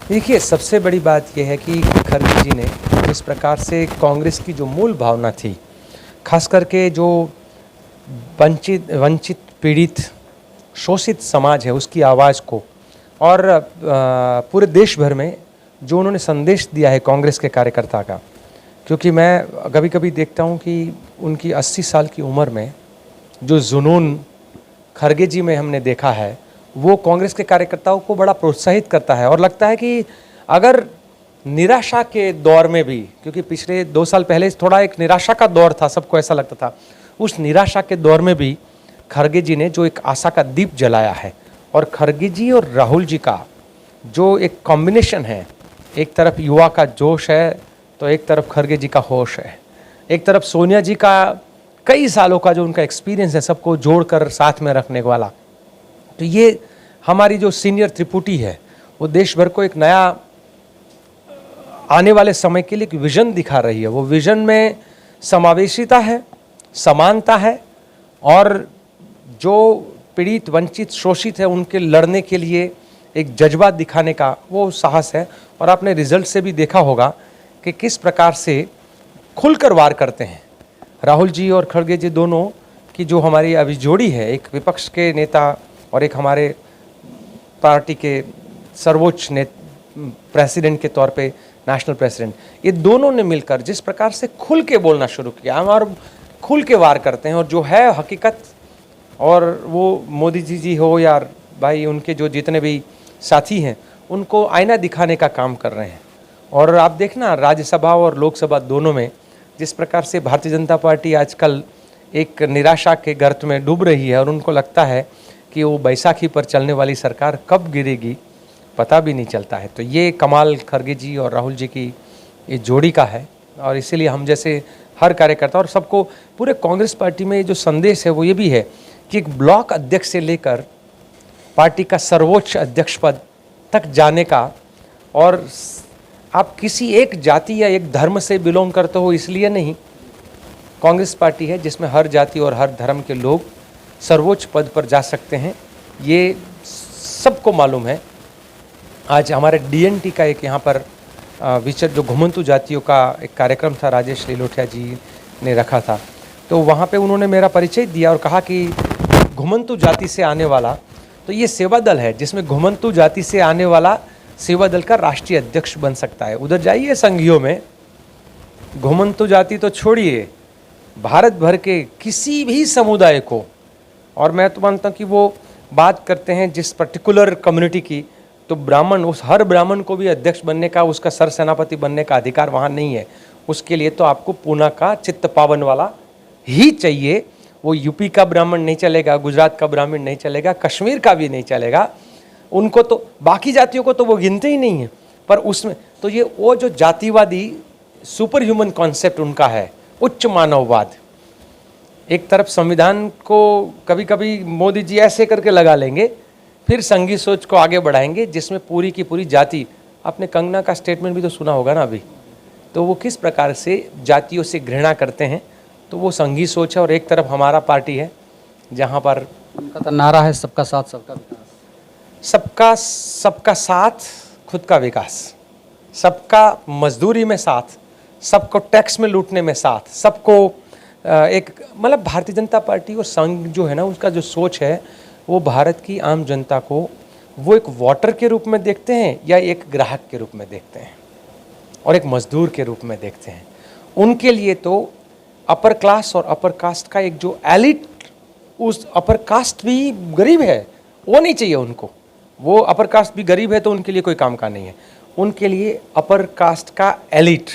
देखिए, सबसे बड़ी बात यह है कि खरगे जी ने जिस प्रकार से कांग्रेस की जो मूल भावना थी, खास करके जो वंचित, पीड़ित, शोषित समाज है उसकी आवाज़ को और पूरे देश भर में जो उन्होंने संदेश दिया है कांग्रेस के कार्यकर्ता का, क्योंकि मैं कभी कभी देखता हूँ कि उनकी 80 साल की उम्र में जो जुनून खरगे जी में हमने देखा है वो कांग्रेस के कार्यकर्ताओं को बड़ा प्रोत्साहित करता है। और लगता है कि अगर निराशा के दौर में भी, क्योंकि पिछले 2 साल पहले थोड़ा एक निराशा का दौर था, सबको ऐसा लगता था, उस निराशा के दौर में भी खरगे जी ने जो एक आशा का दीप जलाया है। और खरगे जी और राहुल जी का जो एक कॉम्बिनेशन है, एक तरफ युवा का जोश है तो एक तरफ खरगे जी का होश है, एक तरफ सोनिया जी का कई सालों का जो उनका एक्सपीरियंस है सबको जोड़कर साथ में रखने वाला। तो ये हमारी जो सीनियर त्रिपुटी है वो देश भर को एक नया आने वाले समय के लिए एक विजन दिखा रही है। वो विजन में समावेशिता है, समानता है और जो पीड़ित, वंचित, शोषित है उनके लड़ने के लिए एक जज्बा दिखाने का वो साहस है। और आपने रिजल्ट से भी देखा होगा कि किस प्रकार से खुलकर वार करते हैं राहुल जी और खड़गे जी दोनों की जो हमारी अभी जोड़ी है, एक विपक्ष के नेता और एक हमारे पार्टी के सर्वोच्च प्रेसिडेंट के तौर पे नेशनल प्रेसिडेंट, ये दोनों ने मिलकर जिस प्रकार से खुल के बोलना शुरू किया, हम और खुल के वार करते हैं। और जो है हकीकत, और वो मोदी जी हो या भाई उनके जो जितने भी साथी हैं उनको आईना दिखाने का काम कर रहे हैं। और आप देखना राज्यसभा और लोकसभा दोनों में जिस प्रकार से भारतीय जनता पार्टी आजकल एक निराशा के गर्त में डूब रही है और उनको लगता है कि वो बैसाखी पर चलने वाली सरकार कब गिरेगी पता भी नहीं चलता है। तो ये कमाल खरगे जी और राहुल जी की ये जोड़ी का है। और इसीलिए हम जैसे हर कार्यकर्ता और सबको पूरे कांग्रेस पार्टी में जो संदेश है वो ये भी है कि एक ब्लॉक अध्यक्ष से लेकर पार्टी का सर्वोच्च अध्यक्ष पद तक जाने का, और आप किसी एक जाति या एक धर्म से बिलोंग करते हो इसलिए नहीं, कांग्रेस पार्टी है जिसमें हर जाति और हर धर्म के लोग सर्वोच्च पद पर जा सकते हैं, ये सबको मालूम है। आज हमारे डीएनटी का एक यहाँ पर विचर जो घुमंतु जातियों का एक कार्यक्रम था, राजेश लिलोटिया जी ने रखा था, तो वहाँ पे उन्होंने मेरा परिचय दिया और कहा कि घुमंतु जाति से आने वाला, तो ये सेवा दल है जिसमें घुमंतु जाति से आने वाला सेवा दल का राष्ट्रीय अध्यक्ष बन सकता है। उधर जाइए संघियों में, घुमंतु जाति तो छोड़िए, भारत भर के किसी भी समुदाय को, और मैं तो मानता हूँ कि वो बात करते हैं जिस पर्टिकुलर कम्युनिटी की, तो ब्राह्मण, उस हर ब्राह्मण को भी अध्यक्ष बनने का, उसका सर सेनापति बनने का अधिकार वहाँ नहीं है। उसके लिए तो आपको पूना का चित्त पावन वाला ही चाहिए। वो यूपी का ब्राह्मण नहीं चलेगा, गुजरात का ब्राह्मण नहीं चलेगा, कश्मीर का भी नहीं चलेगा, उनको तो बाकी जातियों को तो वो गिनते ही नहीं है। पर उसमें तो ये वो जो जातिवादी सुपर ह्यूमन कॉन्सेप्ट उनका है, उच्च मानववाद, एक तरफ संविधान को कभी कभी मोदी जी ऐसे करके लगा लेंगे, फिर संघी सोच को आगे बढ़ाएंगे जिसमें पूरी की पूरी जाति, आपने कंगना का स्टेटमेंट भी तो सुना होगा ना अभी, तो वो किस प्रकार से जातियों से घृणा करते हैं। तो वो संघी सोच है। और एक तरफ हमारा पार्टी है जहाँ पर उनका तो नारा है सबका साथ सबका विकास, सबका साथ खुद का विकास, सबका मजदूरी में साथ, सबको टैक्स में लूटने में साथ, सबको एक मतलब भारतीय जनता पार्टी और संघ जो है ना उसका जो सोच है वो भारत की आम जनता को वो एक वोटर के रूप में देखते हैं या एक ग्राहक के रूप में देखते हैं और एक मजदूर के रूप में देखते हैं। उनके लिए तो अपर क्लास और अपर कास्ट का एक जो एलिट, उस अपर कास्ट भी गरीब है वो नहीं चाहिए उनको, वो अपर कास्ट भी गरीब है तो उनके लिए कोई काम का नहीं है। उनके लिए अपर कास्ट का एलिट,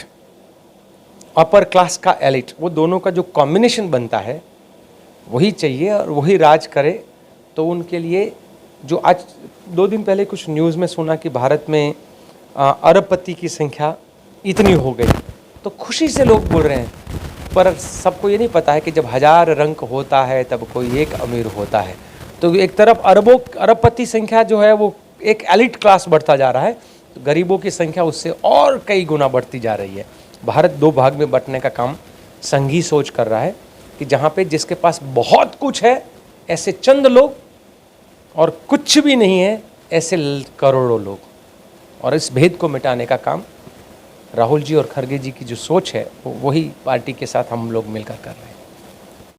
अपर क्लास का एलिट, वो दोनों का जो कॉम्बिनेशन बनता है वही चाहिए और वही राज करे। तो उनके लिए जो आज 2 दिन पहले कुछ न्यूज़ में सुना कि भारत में अरबपति की संख्या इतनी हो गई, तो खुशी से लोग बोल रहे हैं, पर सबको ये नहीं पता है कि जब 1000 रंक होता है तब कोई एक अमीर होता है। तो एक तरफ अरबपति संख्या जो है वो एक एलिट क्लास बढ़ता जा रहा है, तो गरीबों की संख्या उससे और कई गुना बढ़ती जा रही है। भारत 2 भाग में बंटने का काम संघी सोच कर रहा है कि जहाँ पे जिसके पास बहुत कुछ है ऐसे चंद लोग और कुछ भी नहीं है ऐसे करोड़ों लोग। और इस भेद को मिटाने का काम राहुल जी और खड़गे जी की जो सोच है वही पार्टी के साथ हम लोग मिलकर कर रहे हैं।